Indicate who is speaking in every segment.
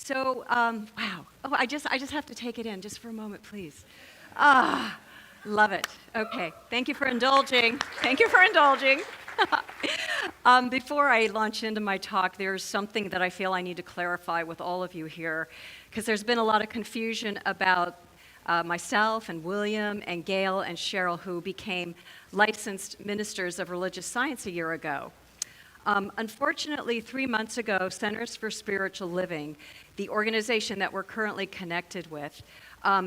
Speaker 1: Wow. Oh, I just have to take it in just for a moment, please. Love it. Okay. Thank you for indulging. Thank you for indulging. Before I launch into my talk, there's something that I feel I need to clarify with all of you here, because there's been a lot of confusion about myself and William and Gail and Cheryl, who became licensed ministers of religious science a year ago. Unfortunately, 3 months ago, Centers for Spiritual Living, the organization that we're currently connected with,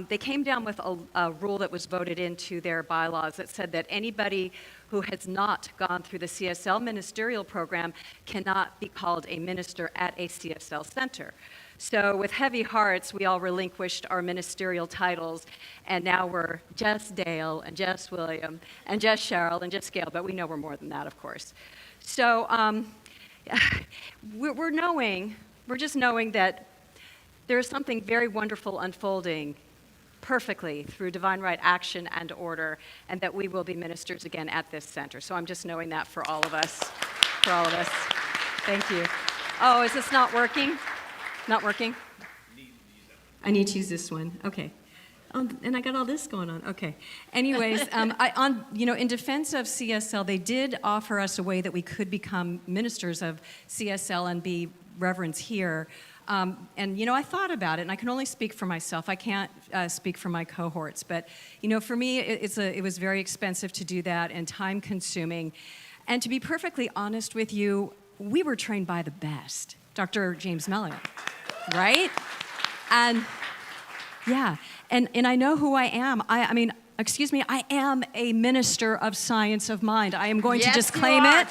Speaker 1: they came down with a rule that was voted into their bylaws that said that anybody who has not gone through the CSL ministerial program cannot be called a minister at a CSL center. So with heavy hearts, we all relinquished our ministerial titles, and now we're just Dale and just William and just Cheryl and just Gail, but we know we're more than that, of course. So we're just knowing that there is something very wonderful unfolding perfectly through divine right action and order, and that we will be ministers again at this center. So I'm just knowing that for all of us, Thank you. Oh, is this not working? Not working? I need to use this one. Okay. And I got all this going on. Okay. Anyways, in defense of CSL, they did offer us a way that we could become ministers of CSL and be reverends here. I thought about it, and I can only speak for myself. I can't speak for my cohorts. But, for me, it was very expensive to do that and time-consuming. And to be perfectly honest with you, we were trained by the best, Dr. James Mellon, right? And, yeah, and I know who I am. I am a minister of science of mind. I am going to just claim it.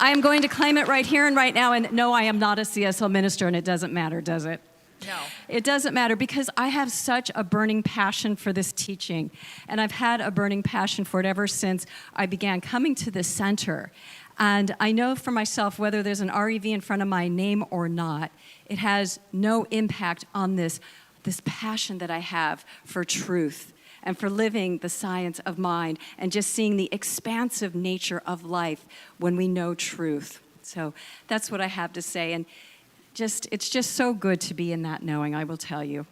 Speaker 1: I am going to claim it right here and right now. And no, I am not a CSL minister, and it doesn't matter, does it?
Speaker 2: No.
Speaker 1: It doesn't matter, because I have such a burning passion for this teaching. And I've had a burning passion for it ever since I began coming to this center. And I know for myself, whether there's an REV in front of my name or not, it has no impact on this passion that I have for truth and for living the science of mind and just seeing the expansive nature of life when we know truth. So that's what I have to say. And it's just so good to be in that knowing, I will tell you.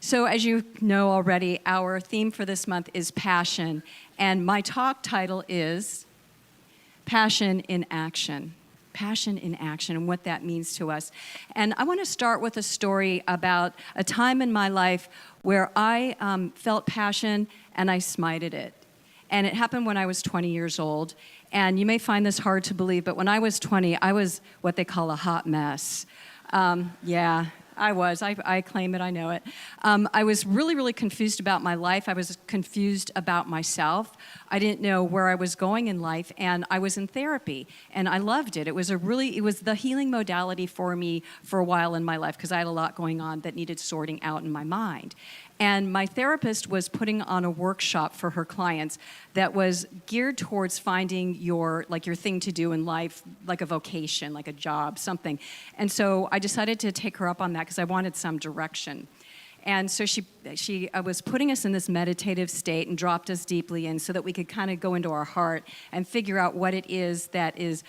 Speaker 1: So as you know already, our theme for this month is passion. And my talk title is Passion in Action. Passion in action and what that means to us. And I want to start with a story about a time in my life where I felt passion and I smited it. And it happened when I was 20 years old. And you may find this hard to believe, but when I was 20, I was what they call a hot mess. Yeah, I was. I claim it. I know it. I was really, really confused about my life. I was confused about myself. I didn't know where I was going in life, and I was in therapy, and I loved it. It was the healing modality for me for a while in my life, because I had a lot going on that needed sorting out in my mind. And my therapist was putting on a workshop for her clients that was geared towards finding your thing to do in life, like a vocation, like a job, something. And so I decided to take her up on that because I wanted some direction. And so she was putting us in this meditative state and dropped us deeply in so that we could kind of go into our heart and figure out what it is that is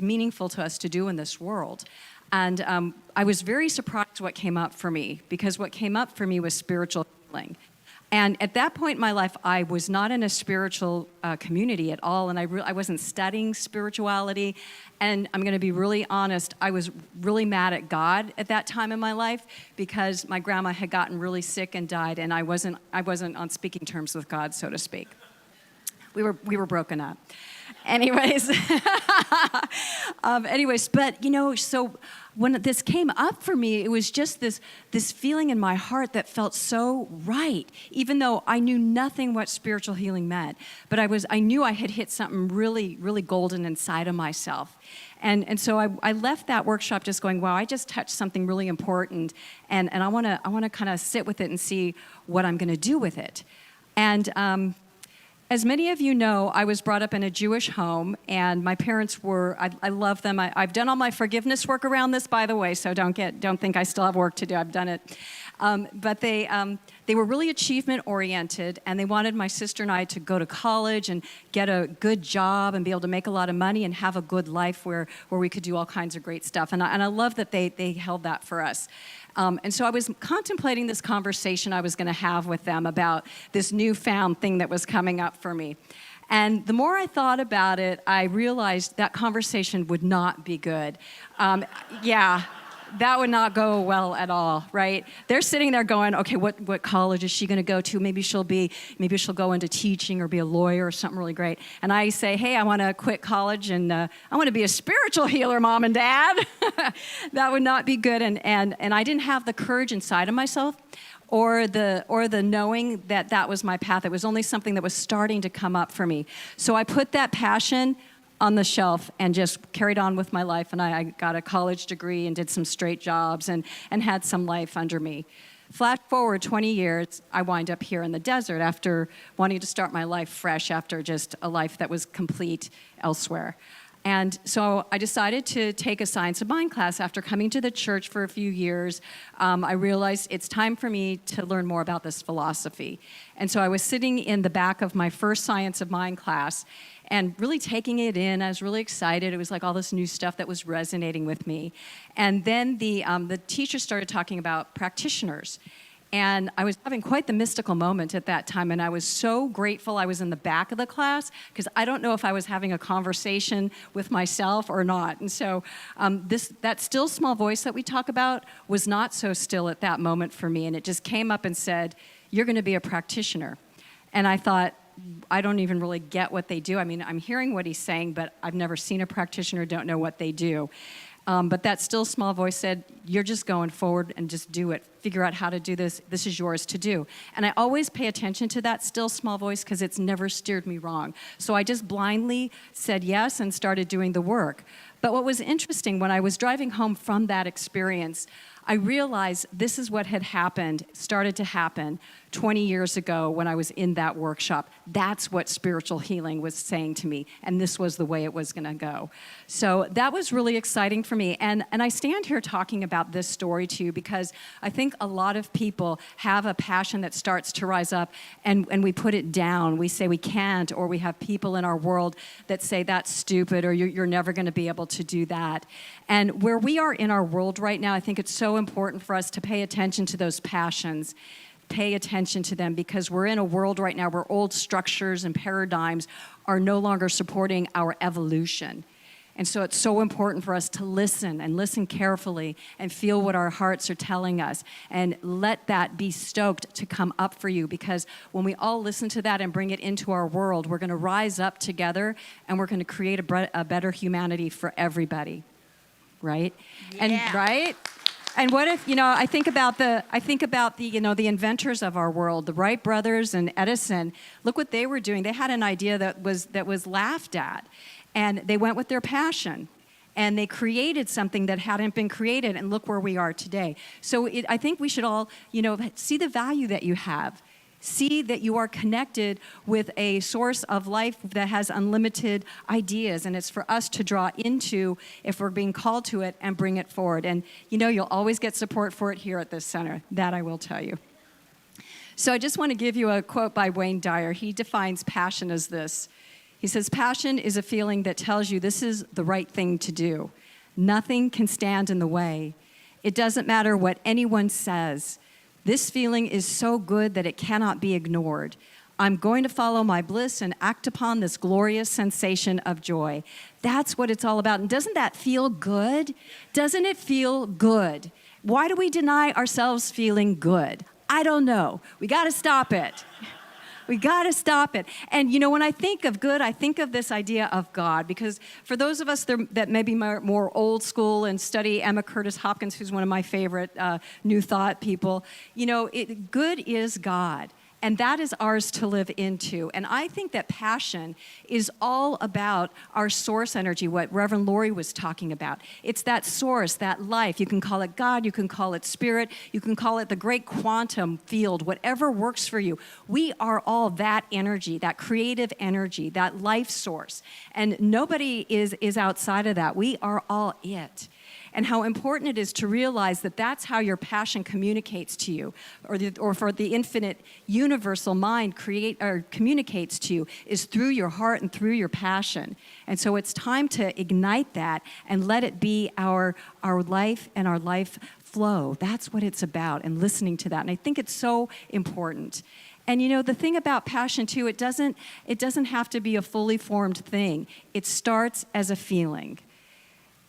Speaker 1: meaningful to us to do in this world. And I was very surprised what came up for me, because what came up for me was spiritual healing. And at that point in my life, I was not in a spiritual community at all, and I wasn't studying spirituality. And I'm going to be really honest, I was really mad at God at that time in my life, because my grandma had gotten really sick and died, and I wasn't on speaking terms with God, so to speak. We were broken up. Anyways, but so when this came up for me, it was just this feeling in my heart that felt so right, even though I knew nothing what spiritual healing meant. But I knew I had hit something really, really golden inside of myself. And so I left that workshop just going, wow, I just touched something really important, and I want to kind of sit with it and see what I'm going to do with it. And as many of you know, I was brought up in a Jewish home, and my parents I love them. I've done all my forgiveness work around this, by the way, so don't think I still have work to do. I've done it. But they they were really achievement-oriented, and they wanted my sister and I to go to college and get a good job and be able to make a lot of money and have a good life where we could do all kinds of great stuff. And I love that they held that for us. And so I was contemplating this conversation I was going to have with them about this newfound thing that was coming up for me. And the more I thought about it, I realized that conversation would not be good. That would not go well at all, right? They're sitting there going, okay, what college is she going to go to? Maybe she'll go into teaching or be a lawyer or something really great. And I say, hey, I want to quit college and I want to be a spiritual healer, Mom and Dad. That would not be good. And I didn't have the courage inside of myself or the knowing that that was my path. It was only something that was starting to come up for me. So I put that passion on the shelf and just carried on with my life. And I got a college degree and did some straight jobs and had some life under me. Flash forward 20 years, I wind up here in the desert after wanting to start my life fresh after just a life that was complete elsewhere. And so I decided to take a Science of Mind class. After coming to the church for a few years, I realized it's time for me to learn more about this philosophy. And so I was sitting in the back of my first Science of Mind class and really taking it in. I was really excited. It was like all this new stuff that was resonating with me. And then the teacher started talking about practitioners. And I was having quite the mystical moment at that time, and I was so grateful I was in the back of the class, because I don't know if I was having a conversation with myself or not. And so that still small voice that we talk about was not so still at that moment for me, and it just came up and said, you're going to be a practitioner. And I thought, I don't even really get what they do. I mean, I'm hearing what he's saying, but I've never seen a practitioner, don't know what they do. But that still small voice said, you're just going forward and just do it. Figure out how to do this. This is yours to do. And I always pay attention to that still small voice because it's never steered me wrong. So I just blindly said yes and started doing the work. But what was interesting, when I was driving home from that experience, I realized this is what had happened, started to happen 20 years ago when I was in that workshop. That's what spiritual healing was saying to me, and this was the way it was going to go. So that was really exciting for me. And I stand here talking about this story to you because I think a lot of people have a passion that starts to rise up, and we put it down. We say we can't, or we have people in our world that say that's stupid, or you're never going to be able to do that. And where we are in our world right now, I think it's so important for us to pay attention to those passions. Pay attention to them, because we're in a world right now where old structures and paradigms are no longer supporting our evolution. And so it's so important for us to listen and listen carefully and feel what our hearts are telling us, and let that be stoked to come up for you, because when we all listen to that and bring it into our world, we're going to rise up together and we're going to create a better humanity for everybody. Right?
Speaker 2: Yeah.
Speaker 1: And right? And what if, I think about the the inventors of our world, the Wright brothers and Edison. Look what they were doing. They had an idea that was laughed at, and they went with their passion, and they created something that hadn't been created, and look where we are today. So I think we should all, see the value that you have. See that you are connected with a source of life that has unlimited ideas, and it's for us to draw into if we're being called to it and bring it forward. And you'll always get support for it here at this center. That I will tell you. So I just want to give you a quote by Wayne Dyer. He defines passion as this. He says, passion is a feeling that tells you this is the right thing to do. Nothing can stand in the way. It doesn't matter what anyone says. This feeling is so good that it cannot be ignored. I'm going to follow my bliss and act upon this glorious sensation of joy. That's what it's all about. And doesn't that feel good? Doesn't it feel good? Why do we deny ourselves feeling good? I don't know. We got to stop it. We got to stop it. And when I think of good, I think of this idea of God, because for those of us that may be more old school and study Emma Curtis Hopkins, who's one of my favorite New Thought people, good is God. And that is ours to live into. And I think that passion is all about our source energy, what Reverend Laurie was talking about. It's that source, that life. You can call it God, you can call it spirit, you can call it the great quantum field, whatever works for you. We are all that energy, that creative energy, that life source. And nobody is outside of that. We are all it. and how important it is to realize that that's how your passion communicates to you, or for the infinite universal mind communicates to you, is through your heart and through your passion. And so it's time to ignite that and let it be our life and our life flow. That's what it's about, and listening to that. And I think it's so important. And you know, the thing about passion too, it doesn't have to be a fully formed thing. It starts as a feeling.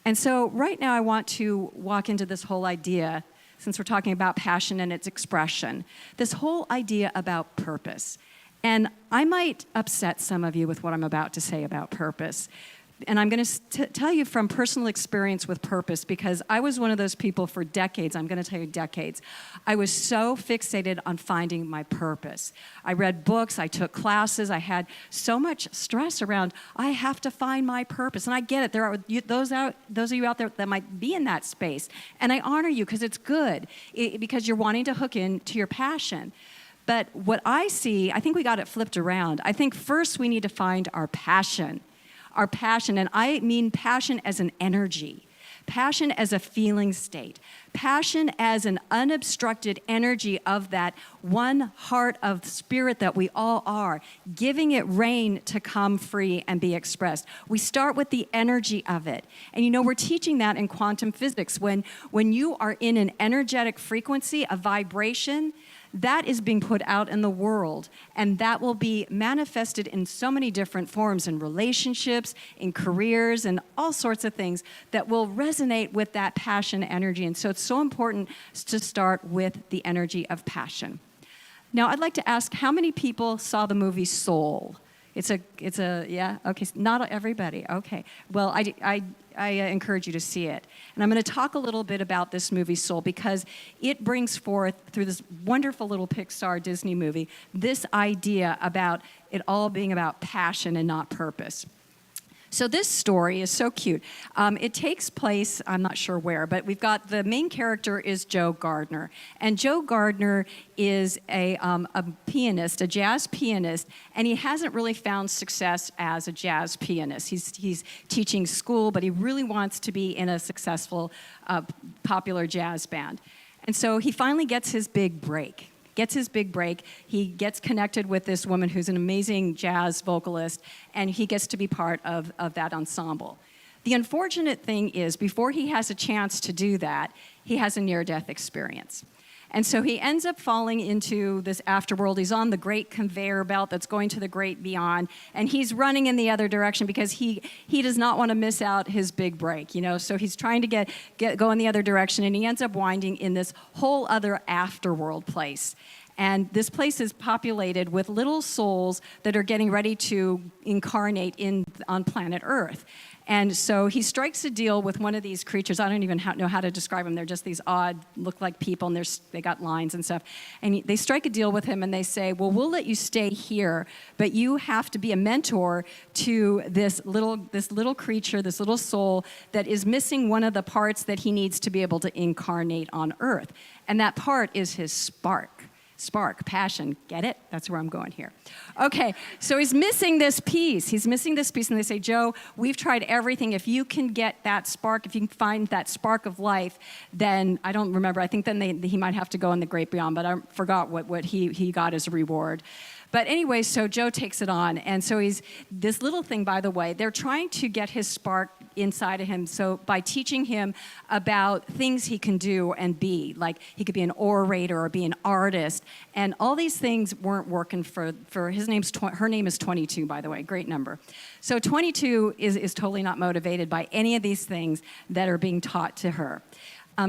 Speaker 1: And so right now I want to walk into this whole idea, since we're talking about passion and its expression, this whole idea about purpose. And I might upset some of you with what I'm about to say about purpose. And I'm going to tell you from personal experience with purpose, because I was one of those people for decades. I'm going to tell you decades. I was so fixated on finding my purpose. I read books, I took classes, I had so much stress around, I have to find my purpose. And I get it. There are those of you out there that might be in that space. And I honor you because it's good, because you're wanting to hook into your passion. But what I see, I think we got it flipped around. I think first we need to find our passion. Our passion, and I mean passion as an energy, passion as a feeling state, passion as an unobstructed energy of that one heart of spirit that we all are, giving it reign to come free and be expressed. We start with the energy of it. And you know, we're teaching that in quantum physics. When you are in an energetic frequency, a vibration, that is being put out in the world, and that will be manifested in so many different forms, in relationships, in careers, and all sorts of things that will resonate with that passion energy. And so it's so important to start with the energy of passion. Now, I'd like to ask, how many people saw the movie Soul? It's a yeah, okay, not everybody, okay. Well, I encourage you to see it. And I'm going to talk a little bit about this movie, Soul, because it brings forth, through this wonderful little Pixar Disney movie, this idea about it all being about passion and not purpose. So this story is so cute. It takes place, I'm not sure where, but we've got the main character is Joe Gardner. And Joe Gardner is a pianist, a jazz pianist, and he hasn't really found success as a jazz pianist. He's teaching school, but he really wants to be in a successful, popular jazz band. And so he finally gets his big break. He gets connected with this woman who's an amazing jazz vocalist, and he gets to be part of that ensemble. The unfortunate thing is, before he has a chance to do that, he has a near-death experience. And so he ends up falling into this afterworld. He's on the great conveyor belt that's going to the great beyond, and he's running in the other direction because he does not want to miss out his big break, you know. So he's trying to go in the other direction, and he ends up winding in this whole other afterworld place. And this place is populated with little souls that are getting ready to incarnate on planet Earth. And so he strikes a deal with one of these creatures. I don't even know how to describe them. They're just these odd, look like people, and they got lines and stuff. And they strike a deal with him, and they say, well, we'll let you stay here, but you have to be a mentor to this little creature, this little soul that is missing one of the parts that he needs to be able to incarnate on Earth. And that part is his spark, passion. Get it? That's where I'm going here. Okay, so he's missing this piece. And they say, Joe, we've tried everything. If you can get that spark, if you can find that spark of life, then, I don't remember, I think then he might have to go in the great beyond, but I forgot what he got as a reward. But anyway, so Joe takes it on. And so he's, this little thing, by the way, they're trying to get his spark inside of him. So by teaching him about things he can do and be, like he could be an orator or be an artist. And all these things weren't working for her name is 22, by the way, great number. So 22 is totally not motivated by any of these things that are being taught to her.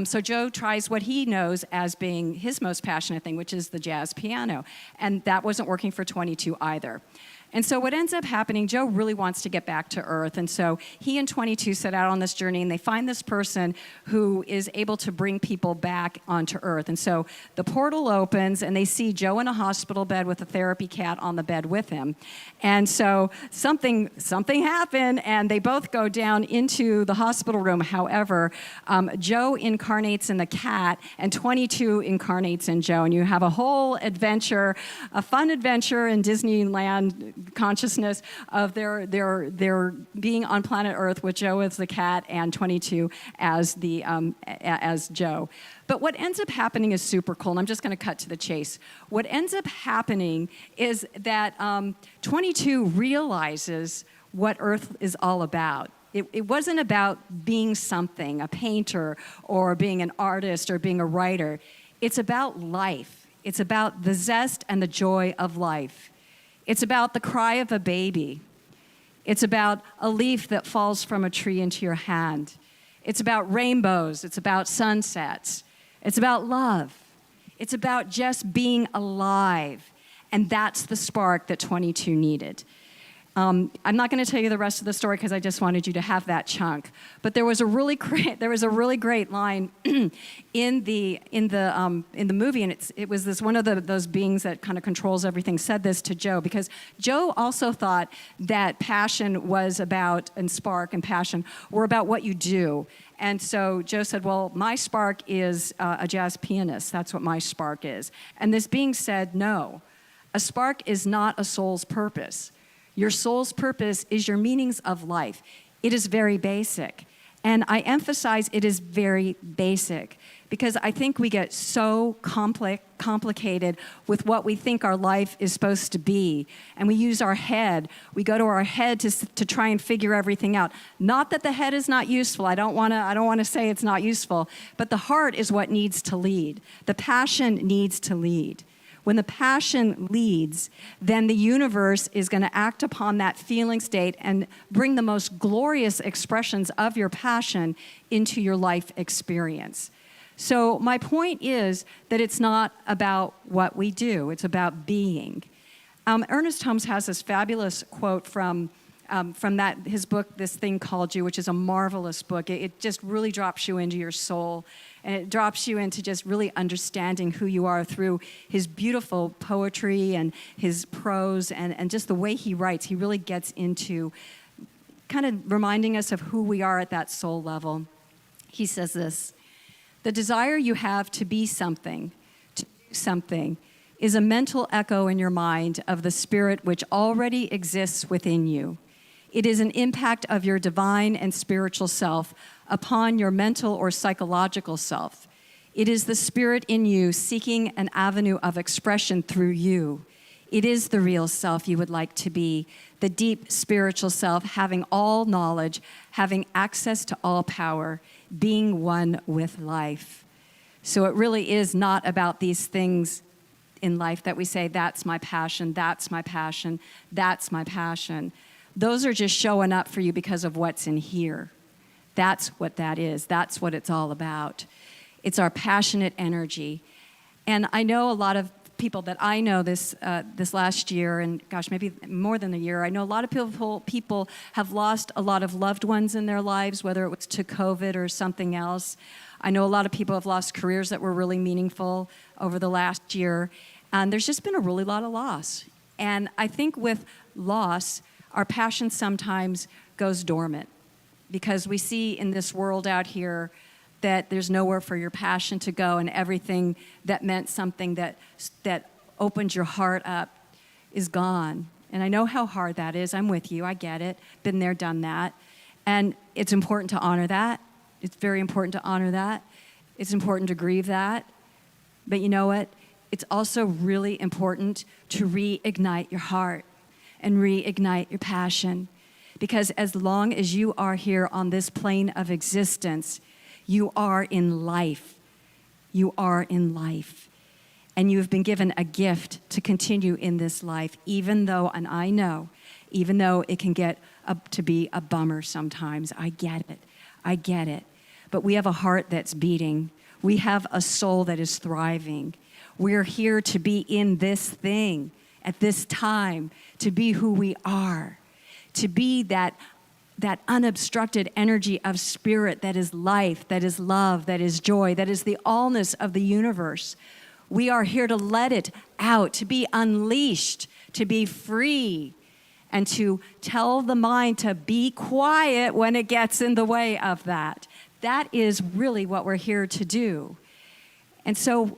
Speaker 1: So Joe tries what he knows as being his most passionate thing, which is the jazz piano. And that wasn't working for 22 either. And so what ends up happening, Joe really wants to get back to Earth. And so he and 22 set out on this journey, and they find this person who is able to bring people back onto Earth. And so the portal opens, and they see Joe in a hospital bed with a therapy cat on the bed with him. And so something happened, and they both go down into the hospital room. However, Joe incarnates in the cat, and 22 incarnates in Joe. And you have a whole adventure, a fun adventure in Disneyland, consciousness of their being on planet Earth with Joe as the cat and 22 as as Joe. But what ends up happening is super cool, and I'm just going to cut to the chase. What ends up happening is that 22 realizes what Earth is all about. It wasn't about being something, a painter, or being an artist, or being a writer. It's about life. It's about the zest and the joy of life. It's about the cry of a baby. It's about a leaf that falls from a tree into your hand. It's about rainbows. It's about sunsets. It's about love. It's about just being alive. And that's the spark that 22 needed. I'm not going to tell you the rest of the story because I just wanted you to have that chunk. But there was a really great line in the movie, and it was this one of those beings that kind of controls everything said this to Joe, because Joe also thought that passion was about, and spark and passion were about what you do. And so Joe said, well, my spark is a jazz pianist. That's what my spark is. And this being said, no, a spark is not a soul's purpose. Your soul's purpose is your meanings of life. It is very basic. And I emphasize it is very basic because I think we get so complicated with what we think our life is supposed to be. And we use our head. We go to our head to try and figure everything out. Not that the head is not useful. I don't want to say it's not useful. But the heart is what needs to lead. The passion needs to lead. When the passion leads, then the universe is going to act upon that feeling state and bring the most glorious expressions of your passion into your life experience. So my point is that it's not about what we do, it's about being. Ernest Holmes has this fabulous quote from his book, This Thing Called You, which is a marvelous book. It just really drops you into your soul. And it drops you into just really understanding who you are through his beautiful poetry and his prose and just the way he writes. He really gets into kind of reminding us of who we are at that soul level. He says this: the desire you have to be something, to do something, is a mental echo in your mind of the spirit which already exists within you. It is an impact of your divine and spiritual self upon your mental or psychological self. It is the spirit in you seeking an avenue of expression through you. It is the real self you would like to be, the deep spiritual self, having all knowledge, having access to all power, being one with life. So it really is not about these things in life that we say, that's my passion, that's my passion, that's my passion. Those are just showing up for you because of what's in here. That's what that is. That's what it's all about. It's our passionate energy. And I know a lot of people that I know this last year, and gosh, maybe more than a year, I know a lot of people have lost a lot of loved ones in their lives, whether it was to COVID or something else. I know a lot of people have lost careers that were really meaningful over the last year. And there's just been a really lot of loss. And I think with loss, our passion sometimes goes dormant, because we see in this world out here that there's nowhere for your passion to go, and everything that meant something that opened your heart up is gone. And I know how hard that is. I'm with you. I get it. Been there, done that. And it's important to honor that. It's very important to honor that. It's important to grieve that. But you know what? It's also really important to reignite your heart and reignite your passion. Because as long as you are here on this plane of existence, you are in life. You are in life. And you have been given a gift to continue in this life, even though, and I know, even though it can get up to be a bummer sometimes. I get it. I get it. But we have a heart that's beating. We have a soul that is thriving. We're here to be in this thing at this time, to be who we are, to be that unobstructed energy of spirit that is life, that is love, that is joy, that is the allness of the universe. We are here to let it out, to be unleashed, to be free, and to tell the mind to be quiet when it gets in the way of that. That is really what we're here to do. And so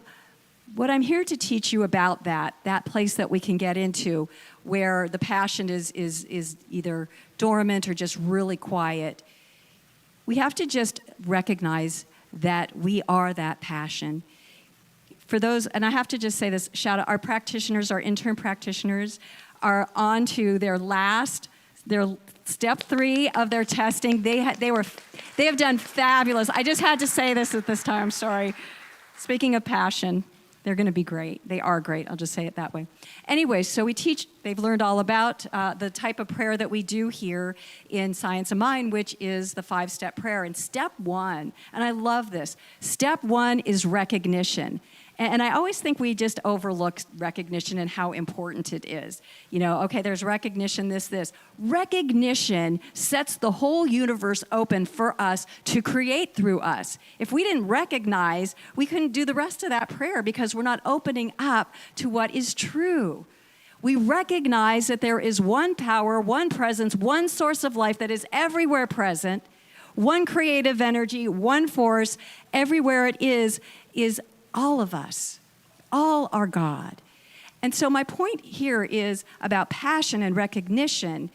Speaker 1: what I'm here to teach you about that place that we can get into where the passion is either dormant or just really quiet. We have to just recognize that we are that passion. For those, and I have to just say this, shout out, our practitioners, our intern practitioners are on to their step 3 of their testing. They have done fabulous. I just had to say this at this time, sorry. Speaking of passion, they're going to be great. They are great. I'll just say it that way. Anyway, so they've learned all about the type of prayer that we do here in Science of Mind, which is the 5-step prayer. And step 1, and I love this, step 1 is recognition. And I always think we just overlook recognition and how important it is. You know, okay, there's recognition, this. Recognition sets the whole universe open for us to create through us. If we didn't recognize, we couldn't do the rest of that prayer because we're not opening up to what is true. We recognize that there is one power, one presence, one source of life that is everywhere present, one creative energy, one force, everywhere it is all of us, all are God. And so my point here is about passion and recognition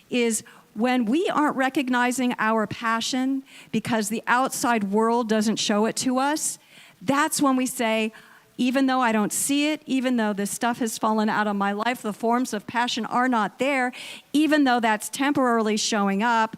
Speaker 1: is when we aren't recognizing our passion because the outside world doesn't show it to us, that's when we say, even though I don't see it, even though this stuff has fallen out of my life, the forms of passion are not there, even though that's temporarily showing up,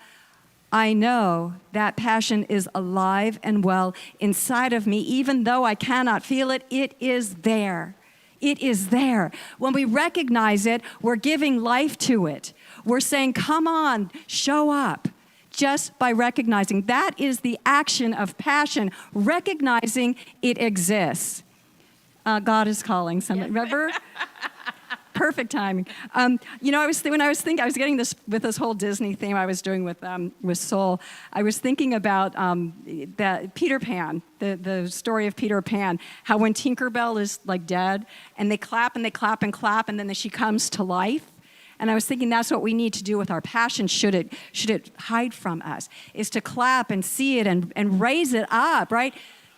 Speaker 1: I know that passion is alive and well inside of me. Even though I cannot feel it, it is there. It is there. When we recognize it, we're giving life to it. We're saying, come on, show up. Just by recognizing. That is the action of passion, recognizing it exists. God is calling somebody. Remember? Perfect timing. You know, I was getting this with this whole Disney theme I was doing with Soul. I was thinking about that Peter Pan, the story of Peter Pan. How when Tinkerbell is like dead, and they clap and they clap and clap, and then she comes to life. And I was thinking that's what we need to do with our passion. Should it hide from us? Is to clap and see it and raise it up, right?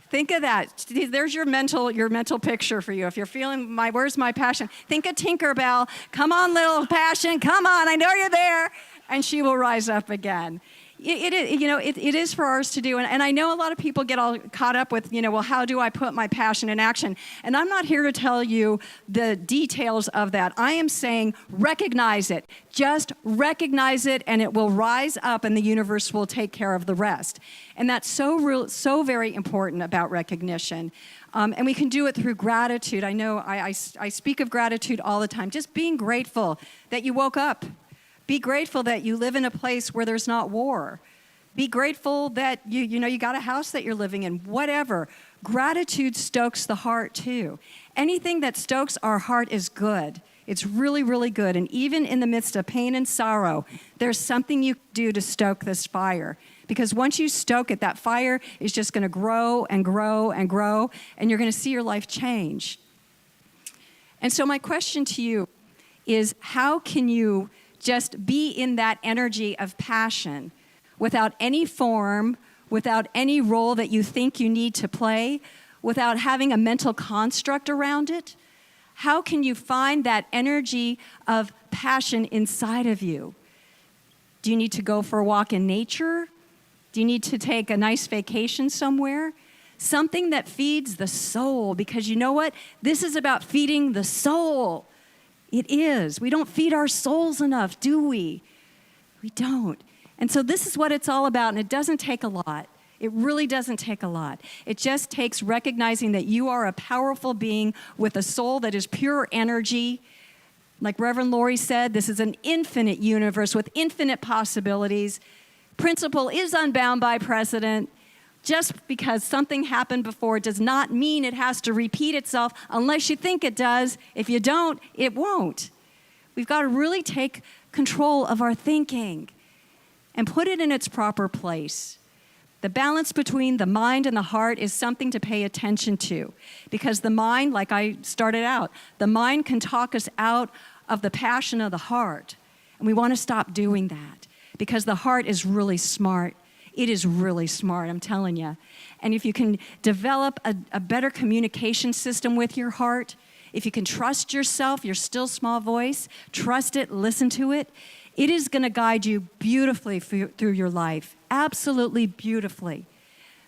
Speaker 1: Think of that. There's your mental picture for you. If you're feeling where's my passion? Think of Tinkerbell. Come on, little passion. Come on. I know you're there. And she will rise up again. It is for ours to do. And I know a lot of people get all caught up with, well, how do I put my passion in action? And I'm not here to tell you the details of that. I am saying recognize it. Just recognize it, and it will rise up, and the universe will take care of the rest. And that's so very important about recognition. And we can do it through gratitude. I know I speak of gratitude all the time. Just being grateful that you woke up. Be grateful that you live in a place where there's not war. Be grateful that you got a house that you're living in, whatever. Gratitude stokes the heart too. Anything that stokes our heart is good. It's really, really good. And even in the midst of pain and sorrow, there's something you do to stoke this fire. Because once you stoke it, that fire is just going to grow and grow and grow, and you're going to see your life change. And so my question to you is, how can you just be in that energy of passion without any form, without any role that you think you need to play, without having a mental construct around it? How can you find that energy of passion inside of you? Do you need to go for a walk in nature? Do you need to take a nice vacation somewhere? Something that feeds the soul, because you know what? This is about feeding the soul. It is. We don't feed our souls enough, do we? We don't. And so this is what it's all about, and it doesn't take a lot. It really doesn't take a lot. It just takes recognizing that you are a powerful being with a soul that is pure energy. Like Reverend Laurie said, this is an infinite universe with infinite possibilities. Principle is unbound by precedent. Just because something happened before does not mean it has to repeat itself unless you think it does. If you don't, it won't. We've got to really take control of our thinking and put it in its proper place. The balance between the mind and the heart is something to pay attention to, because the mind, like I started out, the mind can talk us out of the passion of the heart, and we want to stop doing that because the heart is really smart. it is really smart, I'm telling you. And if you can develop a better communication system with your heart, if you can trust yourself, your still small voice, trust it, listen to it, it is going to guide you beautifully through your life, absolutely beautifully.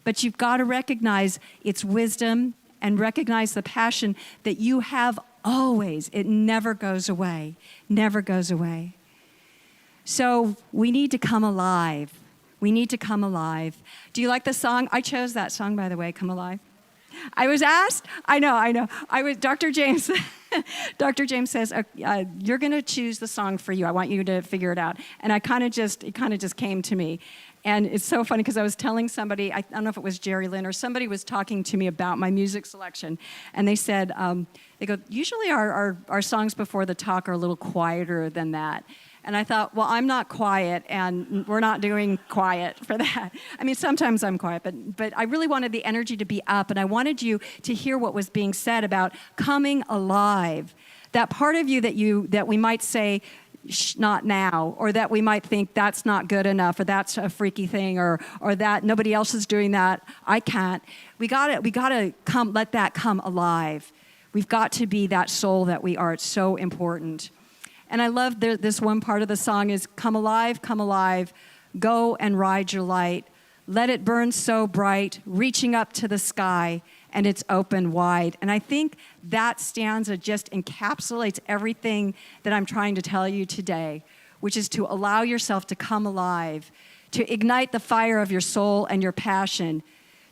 Speaker 1: But you've got to recognize its wisdom and recognize the passion that you have always. It never goes away, never goes away. So we need to come alive. We need to come alive. Do you like the song? I chose that song, by the way, Come Alive. I was asked, I know. Dr. James, Dr. James says, you're going to choose the song for you. I want you to figure it out. And it kind of just came to me. And it's so funny because I was telling somebody, I don't know if it was Jerry Lynn or somebody was talking to me about my music selection. And they said, they go, usually our songs before the talk are a little quieter than that. And I thought, well, I'm not quiet, and we're not doing quiet for that. I mean, sometimes I'm quiet, but I really wanted the energy to be up, and I wanted you to hear what was being said about coming alive. That part of you that we might say, not now, or that we might think that's not good enough, or that's a freaky thing, or that nobody else is doing that, I can't. We gotta let that come alive. We've got to be that soul that we are. It's so important. And I love this one part of the song is, come alive, go and ride your light. Let it burn so bright, reaching up to the sky, and it's open wide. And I think that stanza just encapsulates everything that I'm trying to tell you today, which is to allow yourself to come alive, to ignite the fire of your soul and your passion,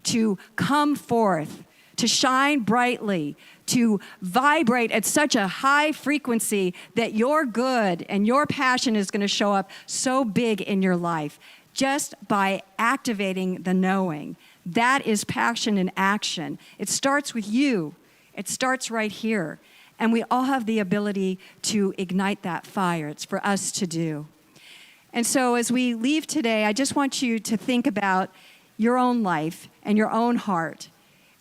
Speaker 1: to come forth, to shine brightly, to vibrate at such a high frequency that your good and your passion is going to show up so big in your life just by activating the knowing. That is passion in action. It starts with you. It starts right here. And we all have the ability to ignite that fire. It's for us to do. And so as we leave today, I just want you to think about your own life and your own heart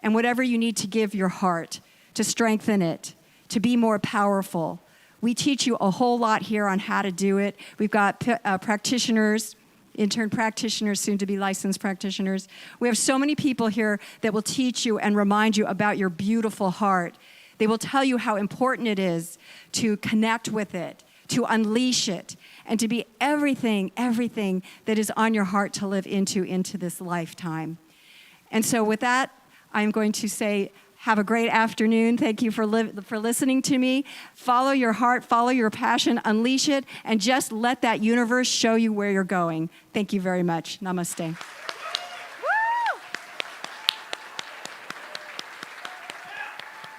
Speaker 1: and whatever you need to give your heart to strengthen it, to be more powerful. We teach you a whole lot here on how to do it. We've got practitioners, intern practitioners, soon to be licensed practitioners. We have so many people here that will teach you and remind you about your beautiful heart. They will tell you how important it is to connect with it, to unleash it, and to be everything that is on your heart to live into this lifetime. And so with that, I'm going to say, have a great afternoon. Thank you for listening to me. Follow your heart, follow your passion, unleash it, and just let that universe show you where you're going. Thank you very much. Namaste.